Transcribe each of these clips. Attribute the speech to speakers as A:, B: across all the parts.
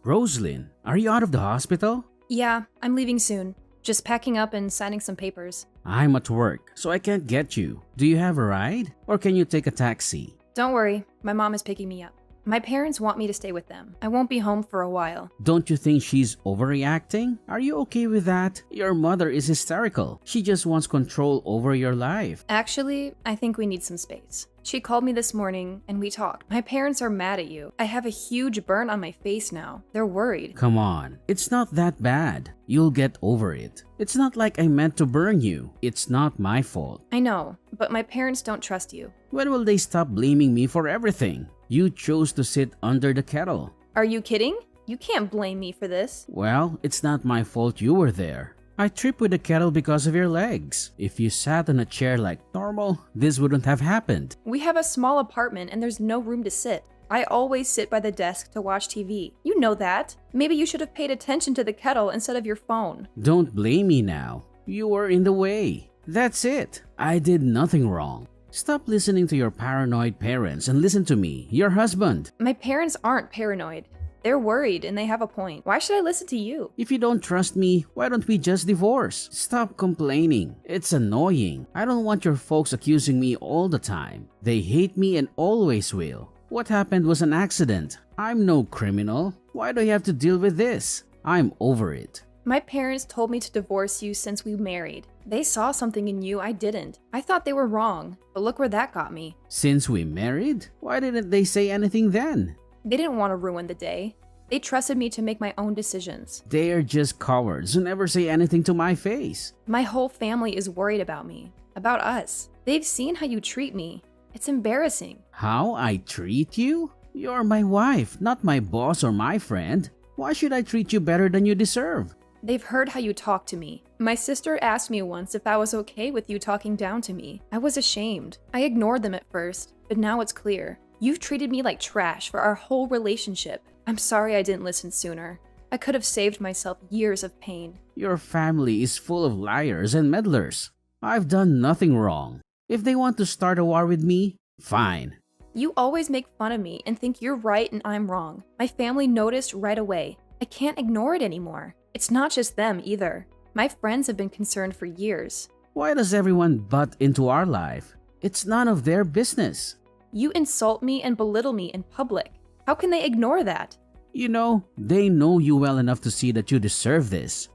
A: Roslyn, are you out of the hospital?
B: Yeah, I'm leaving soon. Just packing up and signing some papers.
A: I'm at work, so I can't get you. Do you have a ride? Or can you take a taxi?
B: Don't worry, my mom is picking me up. My parents want me to stay with them. I won't be home for a while.
A: Don't you think she's overreacting? Are you okay with that? Your mother is hysterical. She just wants control over your life.
B: Actually, I think we need some space. She called me this morning and we talked. My parents are mad at you. I have a huge burn on my face now. They're worried.
A: Come on, it's not that bad. You'll get over it. It's not like I meant to burn you. It's not my fault.
B: I know, but my parents don't trust you.
A: When will they stop blaming me for everything? You chose to sit under the kettle.
B: Are you kidding? You can't blame me for this.
A: Well, it's not my fault you were there. I tripped with the kettle because of your legs. If you sat on a chair like normal, this wouldn't have happened.
B: We have a small apartment and there's no room to sit. I always sit by the desk to watch TV. You know that. Maybe you should have paid attention to the kettle instead of your phone.
A: Don't blame me now. You were in the way. That's it. I did nothing wrong. Stop listening to your paranoid parents and listen to me, your husband.
B: My parents aren't paranoid. They're worried and they have a point. Why should I listen to you?
A: If you don't trust me, why don't we just divorce? Stop complaining. It's annoying. I don't want your folks accusing me all the time. They hate me and always will. What happened was an accident. I'm no criminal. Why do I have to deal with this? I'm over it.
B: My parents told me to divorce you since we married. They saw something in you I didn't. I thought they were wrong, but look where that got me.
A: Since we married? Why didn't they say anything then?
B: They didn't want to ruin the day. They trusted me to make my own decisions.
A: They are just cowards who never say anything to my face.
B: My whole family is worried about me, about us. They've seen how you treat me. It's embarrassing.
A: How I treat you? You're my wife, not my boss or my friend. Why should I treat you better than you deserve?
B: They've heard how you talk to me. My sister asked me once if I was okay with you talking down to me. I was ashamed. I ignored them at first, but now it's clear. You've treated me like trash for our whole relationship. I'm sorry I didn't listen sooner. I could have saved myself years of pain.
A: Your family is full of liars and meddlers. I've done nothing wrong. If they want to start a war with me, fine.
B: You always make fun of me and think you're right and I'm wrong. My family noticed right away. I can't ignore it anymore. It's not just them either. My friends have been concerned for years.
A: Why does everyone butt into our life? It's none of their business.
B: You insult me and belittle me in public. How can they ignore that?
A: You know, they know you well enough to see that you deserve this.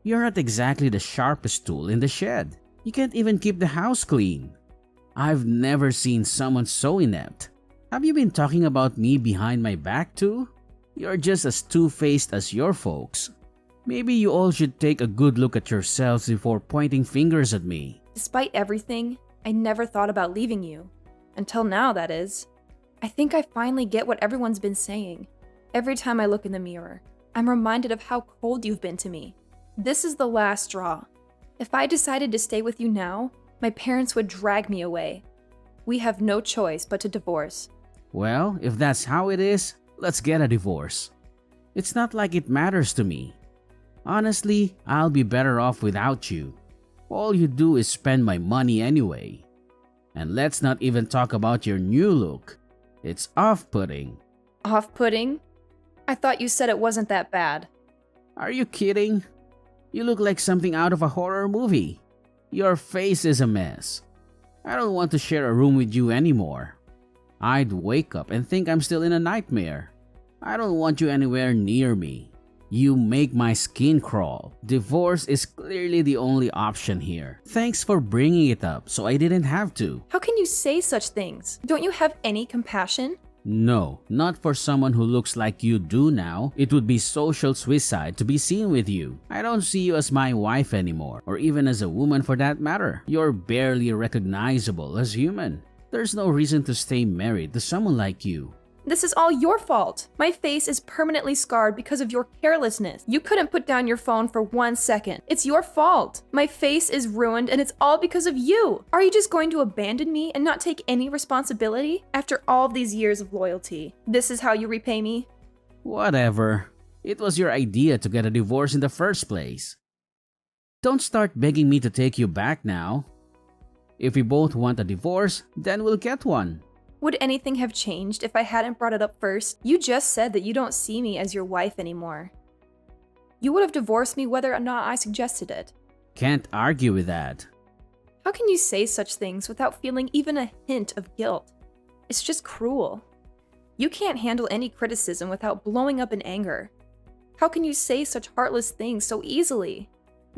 A: You're not exactly the sharpest tool in the shed. You can't even keep the house clean. I've never seen someone so inept. Have you been talking about me behind my back too? You're just as two-faced as your folks. Maybe you all should take a good look at yourselves before pointing fingers at me.
B: Despite everything, I never thought about leaving you. Until now, that is. I think I finally get what everyone's been saying. Every time I look in the mirror, I'm reminded of how cold you've been to me. This is the last straw. If I decided to stay with you now, my parents would drag me away. We have no choice but to divorce.
A: Well, if that's how it is, let's get a divorce. It's not like it matters to me. Honestly, I'll be better off without you. All you do is spend my money anyway. And let's not even talk about your new look. It's off-putting.
B: Off-putting? I thought you said it wasn't that bad.
A: Are you kidding? You look like something out of a horror movie. Your face is a mess. I don't want to share a room with you anymore. I'd wake up and think I'm still in a nightmare. I don't want you anywhere near me. You make my skin crawl. Divorce is clearly the only option here. Thanks for bringing it up so I didn't have to.
B: How can you say such things? Don't you have any compassion?
A: No, not for someone who looks like you do now. It would be social suicide to be seen with you. I don't see you as my wife anymore, or even as a woman for that matter. You're barely recognizable as human. There's no reason to stay married to someone like you.
B: This is all your fault. My face is permanently scarred because of your carelessness. You couldn't put down your phone for 1 second. It's your fault. My face is ruined and it's all because of you. Are you just going to abandon me and not take any responsibility? After all these years of loyalty, this is how you repay me?
A: Whatever. It was your idea to get a divorce in the first place. Don't start begging me to take you back now. If we both want a divorce, then we'll get one.
B: Would anything have changed if I hadn't brought it up first? You just said that you don't see me as your wife anymore. You would have divorced me whether or not I suggested it.
A: Can't argue with that.
B: How can you say such things without feeling even a hint of guilt? It's just cruel. You can't handle any criticism without blowing up in anger. How can you say such heartless things so easily?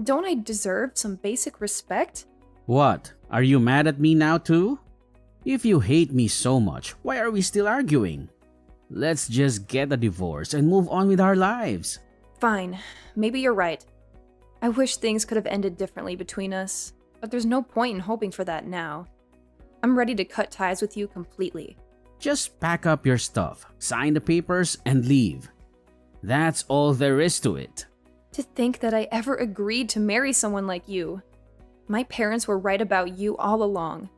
B: Don't I deserve some basic respect?
A: What? Are you mad at me now too? If you hate me so much, why are we still arguing? Let's just get a divorce and move on with our lives.
B: Fine, maybe you're right. I wish things could have ended differently between us, but there's no point in hoping for that now. I'm ready to cut ties with you completely.
A: Just pack up your stuff, sign the papers, and leave. That's all there is to it.
B: To think that I ever agreed to marry someone like you. My parents were right about you all along.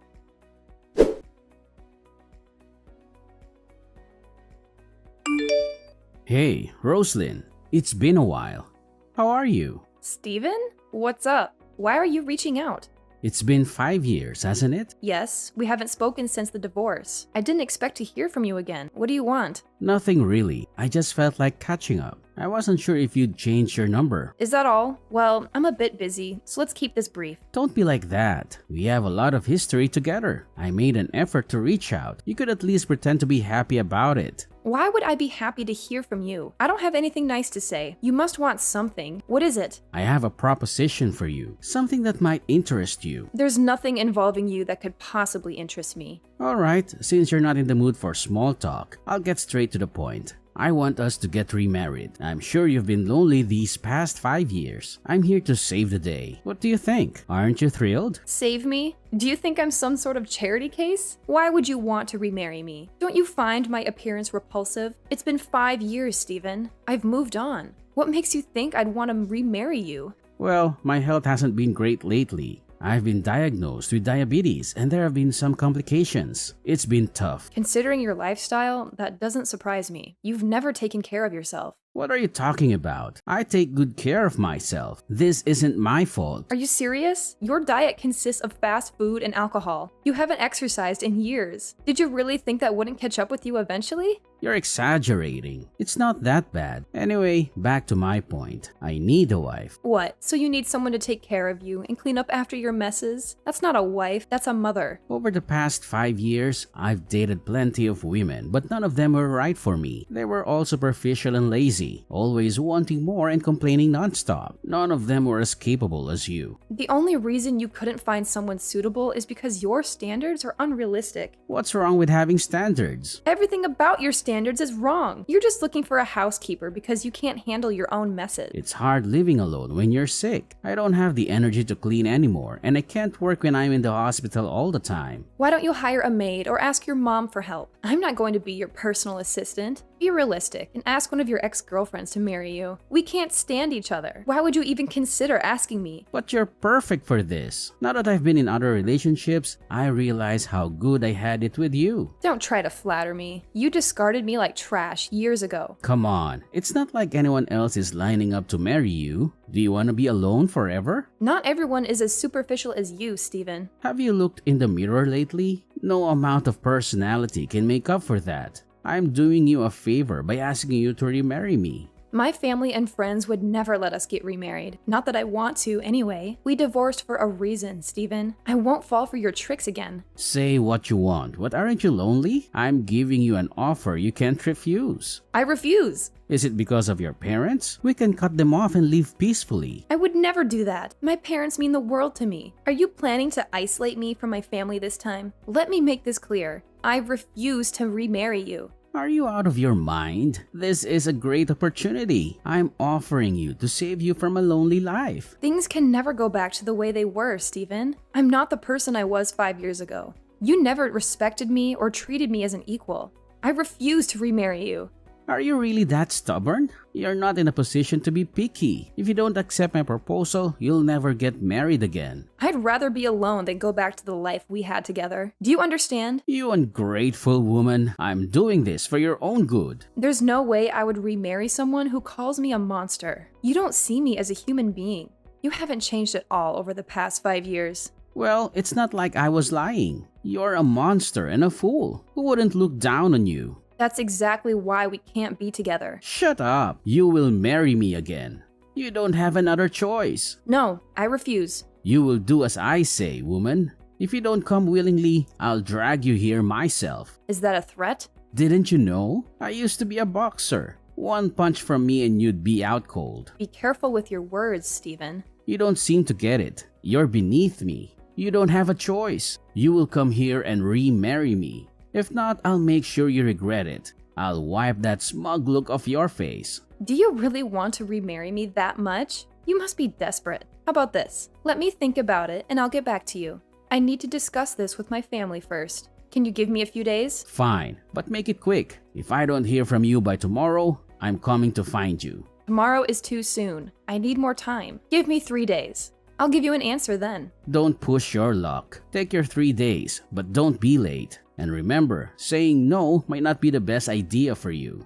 A: Hey, Roslyn. It's been a while. How are you?
B: Steven? What's up? Why are you reaching out?
A: It's been 5 years, hasn't it?
B: Yes, we haven't spoken since the divorce. I didn't expect to hear from you again. What do you want?
A: Nothing really. I just felt like catching up. I wasn't sure if you'd changed your number.
B: Is that all? Well, I'm a bit busy, so let's keep this brief.
A: Don't be like that. We have a lot of history together. I made an effort to reach out. You could at least pretend to be happy about it.
B: Why would I be happy to hear from you? I don't have anything nice to say. You must want something. What is it?
A: I have a proposition for you. Something that might interest you.
B: There's nothing involving you that could possibly interest me.
A: Alright, since you're not in the mood for small talk, I'll get straight to the point. I want us to get remarried. I'm sure you've been lonely these past 5 years. I'm here to save the day. What do you think? Aren't you thrilled?
B: Save me? Do you think I'm some sort of charity case? Why would you want to remarry me? Don't you find my appearance repulsive? It's been 5 years, Steven. I've moved on. What makes you think I'd want to remarry you?
A: Well, my health hasn't been great lately. I've been diagnosed with diabetes and there have been some complications. It's been tough.
B: Considering your lifestyle, that doesn't surprise me. You've never taken care of yourself.
A: What are you talking about? I take good care of myself. This isn't my fault.
B: Are you serious? Your diet consists of fast food and alcohol. You haven't exercised in years. Did you really think that wouldn't catch up with you eventually?
A: You're exaggerating. It's not that bad. Anyway, back to my point. I need a wife.
B: What? So you need someone to take care of you and clean up after your messes? That's not a wife, that's a mother.
A: Over the past 5 years, I've dated plenty of women, but none of them were right for me. They were all superficial and lazy, always wanting more and complaining nonstop. None of them were as capable as you.
B: The only reason you couldn't find someone suitable is because your standards are unrealistic.
A: What's wrong with having standards?
B: Everything about your standards is wrong. You're just looking for a housekeeper because you can't handle your own messes.
A: It's hard living alone when you're sick. I don't have the energy to clean anymore, and I can't work when I'm in the hospital all the time.
B: Why don't you hire a maid or ask your mom for help? I'm not going to be your personal assistant. Be realistic and ask one of your ex-girlfriends to marry you. We can't stand each other. Why would you even consider asking me?
A: But you're perfect for this. Now that I've been in other relationships, I realize how good I had it with you.
B: Don't try to flatter me. You discarded me like trash years ago.
A: Come on, it's not like anyone else is lining up to marry you. Do you want to be alone forever?
B: Not everyone is as superficial as you, Steven.
A: Have you looked in the mirror lately? No amount of personality can make up for that. I'm doing you a favor by asking you to remarry me.
B: My family and friends would never let us get remarried. Not that I want to, anyway. We divorced for a reason, Steven. I won't fall for your tricks again.
A: Say what you want, but aren't you lonely? I'm giving you an offer you can't refuse.
B: I refuse.
A: Is it because of your parents? We can cut them off and live peacefully.
B: I would never do that. My parents mean the world to me. Are you planning to isolate me from my family this time? Let me make this clear. I refuse to remarry you.
A: Are you out of your mind? This is a great opportunity. I'm offering you to save you from a lonely life.
B: Things can never go back to the way they were, Steven. I'm not the person I was 5 years ago. You never respected me or treated me as an equal. I refuse to remarry you.
A: Are you really that stubborn? You're not in a position to be picky. If you don't accept my proposal, you'll never get married again.
B: I'd rather be alone than go back to the life we had together. Do you understand?
A: You ungrateful woman. I'm doing this for your own good.
B: There's no way I would remarry someone who calls me a monster. You don't see me as a human being. You haven't changed at all over the past 5 years.
A: Well, it's not like I was lying. You're a monster and a fool. Who wouldn't look down on you?
B: That's exactly why we can't be together.
A: Shut up. You will marry me again. You don't have another choice.
B: No, I refuse.
A: You will do as I say, woman. If you don't come willingly, I'll drag you here myself.
B: Is that a threat?
A: Didn't you know? I used to be a boxer. One punch from me and you'd be out cold.
B: Be careful with your words, Stephen.
A: You don't seem to get it. You're beneath me. You don't have a choice. You will come here and remarry me. If not, I'll make sure you regret it. I'll wipe that smug look off your face.
B: Do you really want to remarry me that much? You must be desperate. How about this? Let me think about it and I'll get back to you. I need to discuss this with my family first. Can you give me a few days?
A: Fine, but make it quick. If I don't hear from you by tomorrow, I'm coming to find you.
B: Tomorrow is too soon. I need more time. Give me 3 days. I'll give you an answer then.
A: Don't push your luck. Take your 3 days, but don't be late. And remember, saying no might not be the best idea for you.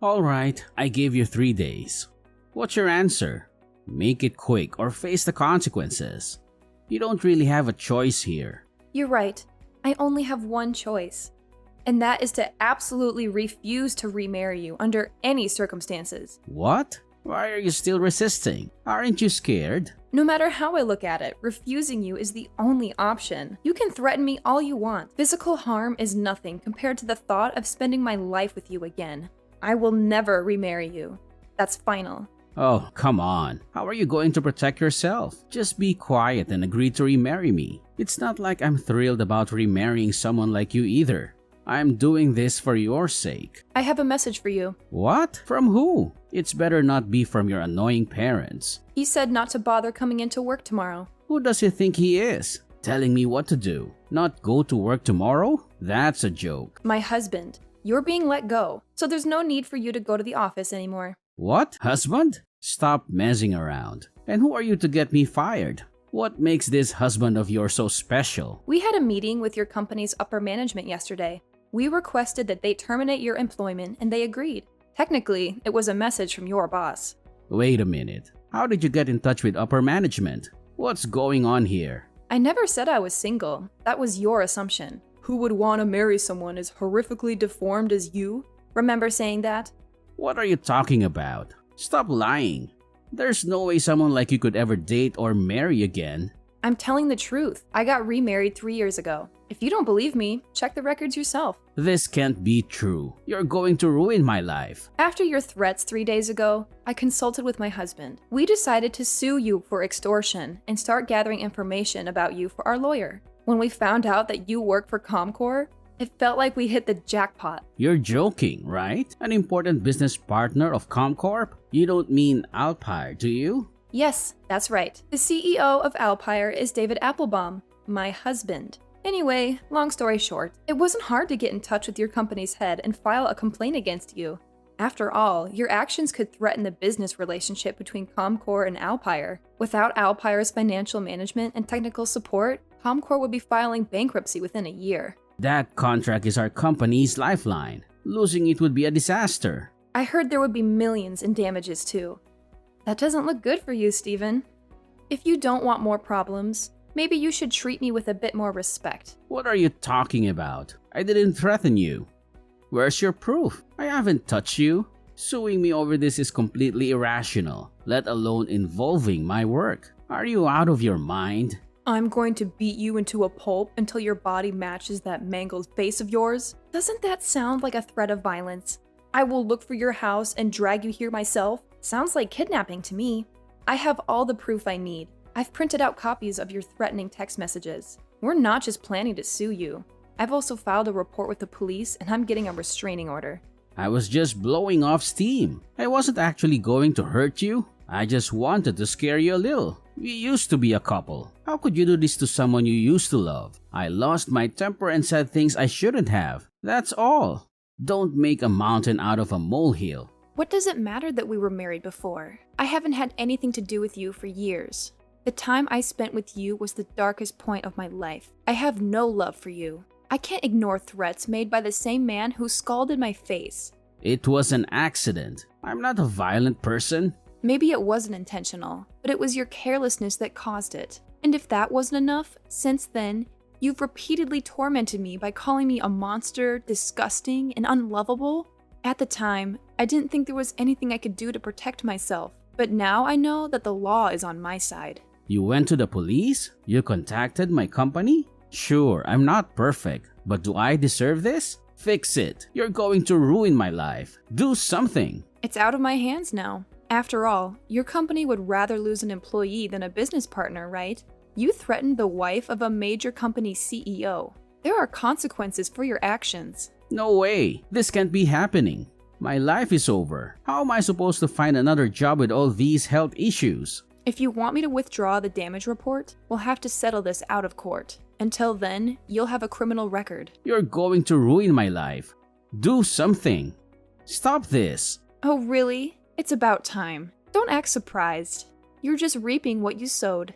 A: Alright, I gave you 3 days. What's your answer? Make it quick or face the consequences. You don't really have a choice here.
B: You're right. I only have one choice. And that is to absolutely refuse to remarry you under any circumstances.
A: What? Why are you still resisting? Aren't you scared?
B: No matter how I look at it, refusing you is the only option. You can threaten me all you want. Physical harm is nothing compared to the thought of spending my life with you again. I will never remarry you. That's final.
A: Oh, come on. How are you going to protect yourself? Just be quiet and agree to remarry me. It's not like I'm thrilled about remarrying someone like you either. I'm doing this for your sake.
B: I have a message for you.
A: What? From who? It's better not be from your annoying parents.
B: He said not to bother coming into work tomorrow.
A: Who does he think he is? Telling me what to do? Not go to work tomorrow? That's a joke.
B: My husband. You're being let go, so there's no need for you to go to the office anymore.
A: What? Husband? Stop messing around. And who are you to get me fired? What makes this husband of yours so special?
B: We had a meeting with your company's upper management yesterday. We requested that they terminate your employment and they agreed. Technically, it was a message from your boss.
A: Wait a minute. How did you get in touch with upper management? What's going on here?
B: I never said I was single. That was your assumption. Who would want to marry someone as horrifically deformed as you? Remember saying that?
A: What are you talking about? Stop lying. There's no way someone like you could ever date or marry again.
B: I'm telling the truth. I got remarried 3 years ago. If you don't believe me, check the records yourself.
A: This can't be true. You're going to ruin my life.
B: After your threats 3 days ago, I consulted with my husband. We decided to sue you for extortion and start gathering information about you for our lawyer. When we found out that you work for Comcor, it felt like we hit the jackpot.
A: You're joking, right? An important business partner of Comcorp? You don't mean Alpire, do you?
B: Yes, that's right. The CEO of Alpire is David Applebaum, my husband. Anyway, long story short, it wasn't hard to get in touch with your company's head and file a complaint against you. After all, your actions could threaten the business relationship between Comcor and Alpire. Without Alpire's financial management and technical support, Comcor would be filing bankruptcy within a year.
A: That contract is our company's lifeline. Losing it would be a disaster.
B: I heard there would be millions in damages too. That doesn't look good for you, Stephen. If you don't want more problems, maybe you should treat me with a bit more respect.
A: What are you talking about? I didn't threaten you. Where's your proof? I haven't touched you. Suing me over this is completely irrational, let alone involving my work. Are you out of your mind?
B: I'm going to beat you into a pulp until your body matches that mangled face of yours? Doesn't that sound like a threat of violence? I will look for your house and drag you here myself? Sounds like kidnapping to me. I have all the proof I need. I've printed out copies of your threatening text messages. We're not just planning to sue you. I've also filed a report with the police and I'm getting a restraining order.
A: I was just blowing off steam. I wasn't actually going to hurt you. I just wanted to scare you a little. We used to be a couple. How could you do this to someone you used to love? I lost my temper and said things I shouldn't have. That's all. Don't make a mountain out of a molehill.
B: What does it matter that we were married before? I haven't had anything to do with you for years. The time I spent with you was the darkest point of my life. I have no love for you. I can't ignore threats made by the same man who scalded my face.
A: It was an accident. I'm not a violent person.
B: Maybe it wasn't intentional, but it was your carelessness that caused it. And if that wasn't enough, since then, you've repeatedly tormented me by calling me a monster, disgusting, and unlovable. At the time, I didn't think there was anything I could do to protect myself, but now I know that the law is on my side.
A: You went to the police? You contacted my company? Sure, I'm not perfect, but do I deserve this? Fix it. You're going to ruin my life. Do something.
B: It's out of my hands now. After all, your company would rather lose an employee than a business partner, right? You threatened the wife of a major company CEO. There are consequences for your actions.
A: No way. This can't be happening. My life is over. How am I supposed to find another job with all these health issues?
B: If you want me to withdraw the damage report, we'll have to settle this out of court. Until then, you'll have a criminal record.
A: You're going to ruin my life. Do something. Stop this.
B: Oh, really? It's about time. Don't act surprised. You're just reaping what you sowed.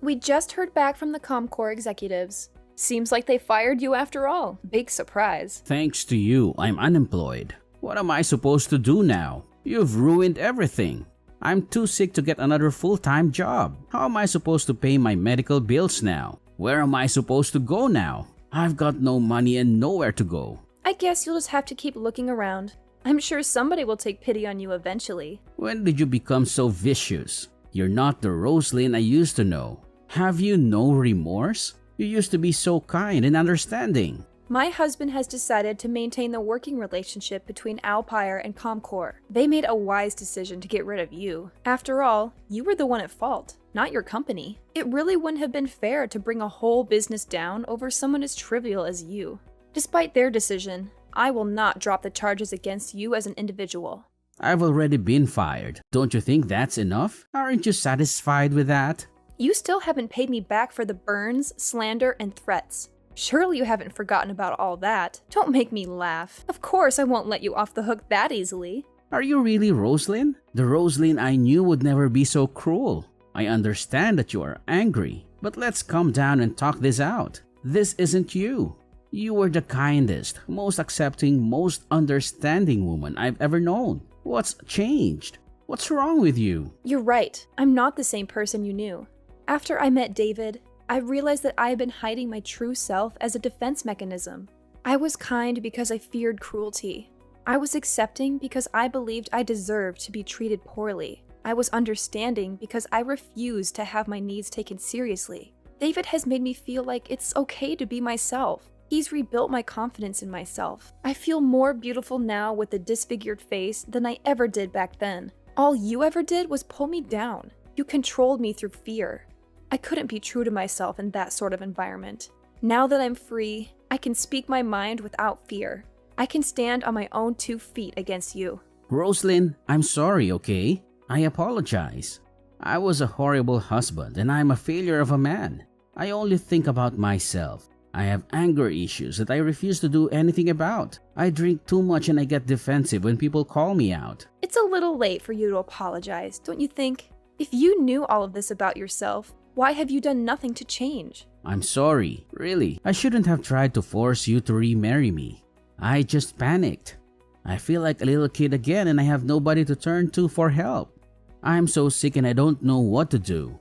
B: We just heard back from the Comcorp executives. Seems like they fired you after all. Big surprise.
A: Thanks to you, I'm unemployed. What am I supposed to do now? You've ruined everything. I'm too sick to get another full-time job. How am I supposed to pay my medical bills now? Where am I supposed to go now? I've got no money and nowhere to go.
B: I guess you'll just have to keep looking around. I'm sure somebody will take pity on you eventually.
A: When did you become so vicious? You're not the Roslyn I used to know. Have you no remorse? You used to be so kind and understanding.
B: My husband has decided to maintain the working relationship between Alpire and Comcorp. They made a wise decision to get rid of you. After all, you were the one at fault, not your company. It really wouldn't have been fair to bring a whole business down over someone as trivial as you. Despite their decision, I will not drop the charges against you as an individual.
A: I've already been fired. Don't you think that's enough? Aren't you satisfied with that?
B: You still haven't paid me back for the burns, slander, and threats. Surely you haven't forgotten about all that. Don't make me laugh. Of course I won't let you off the hook that easily.
A: Are you really Roslyn? The Roslyn I knew would never be so cruel. I understand that you are angry, but let's calm down and talk this out. This isn't you. You were the kindest, most accepting, most understanding woman I've ever known. What's changed? What's wrong with you?
B: You're right. I'm not the same person you knew. After I met David, I realized that I had been hiding my true self as a defense mechanism. I was kind because I feared cruelty. I was accepting because I believed I deserved to be treated poorly. I was understanding because I refused to have my needs taken seriously. David has made me feel like it's okay to be myself. He's rebuilt my confidence in myself. I feel more beautiful now with a disfigured face than I ever did back then. All you ever did was pull me down. You controlled me through fear. I couldn't be true to myself in that sort of environment. Now that I'm free, I can speak my mind without fear. I can stand on my own 2 feet against you.
A: Roslyn, I'm sorry, okay? I apologize. I was a horrible husband and I'm a failure of a man. I only think about myself. I have anger issues that I refuse to do anything about. I drink too much and I get defensive when people call me out.
B: It's a little late for you to apologize, don't you think? If you knew all of this about yourself, why have you done nothing to change?
A: I'm sorry, really. I shouldn't have tried to force you to remarry me. I just panicked. I feel like a little kid again and I have nobody to turn to for help. I'm so sick and I don't know what to do.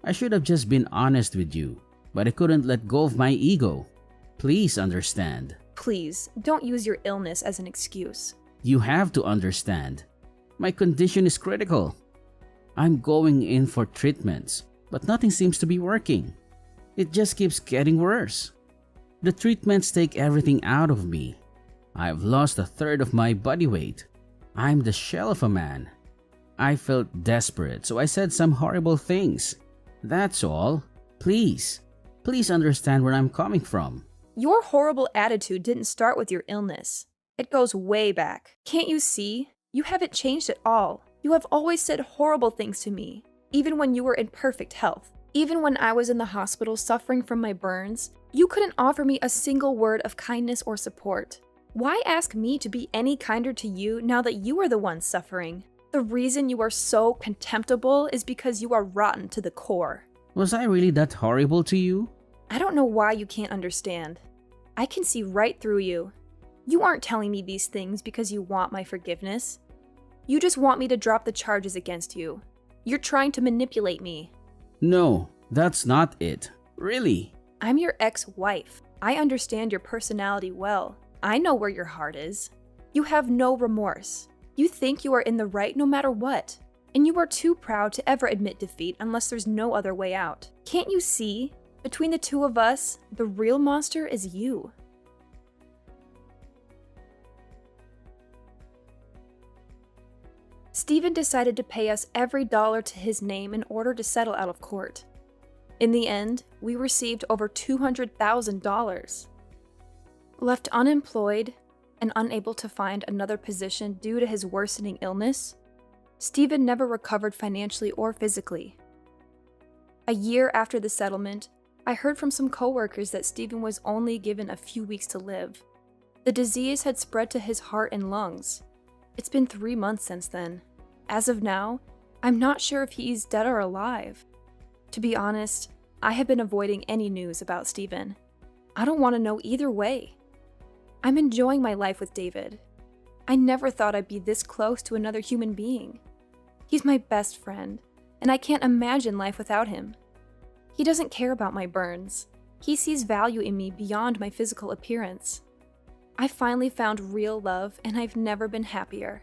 A: I should have just been honest with you, but I couldn't let go of my ego. Please understand.
B: Please, don't use your illness as an excuse.
A: You have to understand. My condition is critical. I'm going in for treatments, but nothing seems to be working. It just keeps getting worse. The treatments take everything out of me. I've lost 1/3 of my body weight. I'm the shell of a man. I felt desperate, so I said some horrible things. That's all. Please understand where I'm coming from.
B: Your horrible attitude didn't start with your illness. It goes way back. Can't you see? You haven't changed at all. You have always said horrible things to me, even when you were in perfect health. Even when I was in the hospital suffering from my burns, you couldn't offer me a single word of kindness or support. Why ask me to be any kinder to you now that you are the one suffering? The reason you are so contemptible is because you are rotten to the core.
A: Was I really that horrible to you?
B: I don't know why you can't understand. I can see right through you. You aren't telling me these things because you want my forgiveness. You just want me to drop the charges against you. You're trying to manipulate me.
A: No, that's not it. Really.
B: I'm your ex-wife. I understand your personality well. I know where your heart is. You have no remorse. You think you are in the right no matter what. And you are too proud to ever admit defeat unless there's no other way out. Can't you see? Between the two of us, the real monster is you. Stephen decided to pay us every dollar to his name in order to settle out of court. In the end, we received over $200,000. Left unemployed and unable to find another position due to his worsening illness, Stephen never recovered financially or physically. A year after the settlement, I heard from some coworkers that Stephen was only given a few weeks to live. The disease had spread to his heart and lungs. It's been 3 months since then. As of now, I'm not sure if he's dead or alive. To be honest, I have been avoiding any news about Stephen. I don't want to know either way. I'm enjoying my life with David. I never thought I'd be this close to another human being. He's my best friend, and I can't imagine life without him. He doesn't care about my burns. He sees value in me beyond my physical appearance. I finally found real love, and I've never been happier.